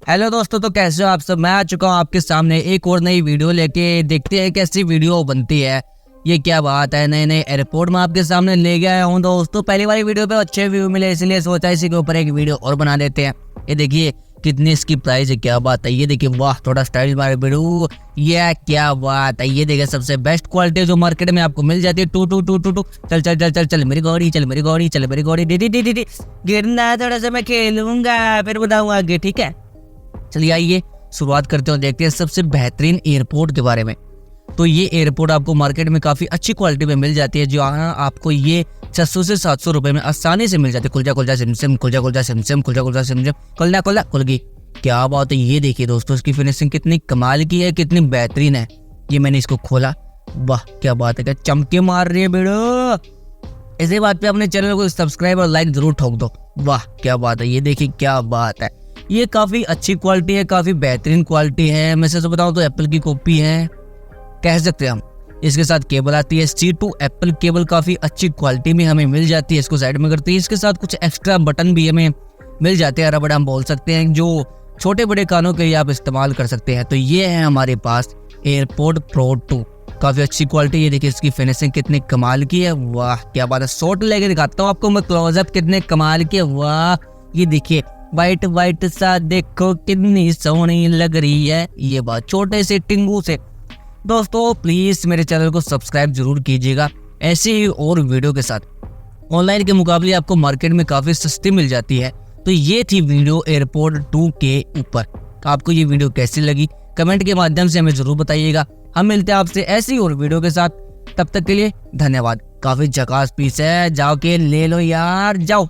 Hello दोस्तों, तो कैसे हो आप सब। मैं आ चुका हूँ आपके सामने एक और नई वीडियो लेके। देखते हैं कैसी वीडियो बनती है। ये क्या बात है, नए नए एयरपोर्ट में आपके सामने ले गया हूँ दोस्तों। पहली वाली वीडियो पे अच्छे व्यू मिले, इसलिए सोचा इसी के ऊपर एक वीडियो और बना देते हैं। ये देखिए कितनी इसकी प्राइस है, क्या बात है। ये देखिए, वाह, थोड़ा स्टाइल मारे वीडियो। ये क्या बात है। ये देखिए सबसे बेस्ट क्वालिटी जो मार्केट में आपको मिल जाती है। टू टू टू टू टू चल चल चल चल चल मेरी गौड़ी, चल मेरी गौड़ी, चल मेरी गौड़ी। डी गिरना है थोड़ा सा, मैं खेलूंगा फिर बताऊंगा आगे, ठीक है। चलिए आइए शुरुआत करते हैं, देखते हैं सबसे बेहतरीन एयरपोर्ट के बारे में। तो ये एयरपोर्ट आपको मार्केट में काफ़ी अच्छी क्वालिटी में मिल जाती है, जो आपको ये 600 से 700 रुपए में आसानी से मिल जाती है। खुलजा खुलजा सिमसिम, खुलजा खुलजा सिमसिम, खुलजा खुलजा सिमसिम, खुलना खुला खुल गई। क्या बात है। ये देखिए दोस्तों, इसकी फिनिशिंग कितनी कमाल की है, कितनी बेहतरीन है। ये मैंने इसको खोला, वाह क्या बात है, क्या चमके मार रही है बेड़ो। इसी बात पे अपने चैनल को सब्सक्राइब और लाइक जरूर ठोक दो। वाह क्या बात है। ये देखिए क्या बात है। ये काफ़ी अच्छी क्वालिटी है, काफ़ी बेहतरीन क्वालिटी है। मैं से बताऊँ तो एप्पल की कॉपी है, कह सकते हैं हम। इसके साथ केबल आती है C2 एप्पल केबल, काफ़ी अच्छी क्वालिटी में हमें मिल जाती है। इसको साइड में करती है, इसके साथ कुछ एक्स्ट्रा बटन भी हमें मिल जाते हैं, रबड़ हम बोल सकते हैं, जो छोटे बड़े कानों के लिए आप इस्तेमाल कर सकते हैं। तो ये है हमारे पास एयरपोर्ट प्रो 2, काफ़ी अच्छी क्वालिटी। ये देखिए इसकी फिनिशिंग कितनी कमाल की है, वाह क्या बात है। शॉट लेके दिखाता हूँ आपको मैं, क्लोजअप कितने कमाल की है, वाह। ये देखिए वाइट वाइट सा, देखो कितनी सोहनी लग रही है। ये बात छोटे से टिंगू से। दोस्तों प्लीज़ मेरे चैनल को सब्सक्राइब जरूर कीजिएगा, ऐसे ही और वीडियो के साथ। ऑनलाइन के मुकाबले आपको मार्केट में काफ़ी सस्ती मिल जाती है। तो ये थी वीडियो एयरपोर्ट 2 के ऊपर। आपको ये वीडियो कैसी लगी कमेंट के माध्यम से हमें ज़रूर बताइएगा। हम मिलते हैं आपसे ऐसी और वीडियो के साथ, तब तक के लिए धन्यवाद। काफ़ी झकास पीस है, जाओ के ले लो यार, जाओ।